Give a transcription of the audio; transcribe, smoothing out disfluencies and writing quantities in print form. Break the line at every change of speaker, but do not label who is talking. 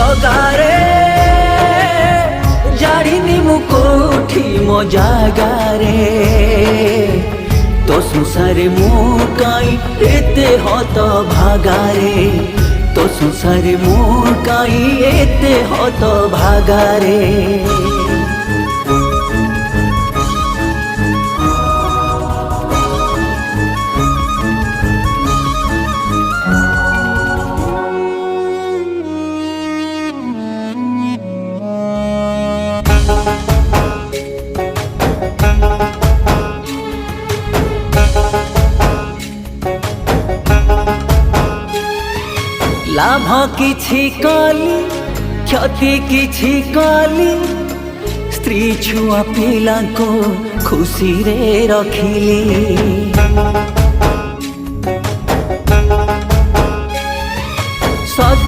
जगारे जानी मु कोठी मो जागारे तो संसारे मु काई एते हत भागारे तो संसारे मु काई एते हत भागारे लाभ किछि कली क्षति किछि कली स्त्री छुआ पिला को खुशी रे रखिली।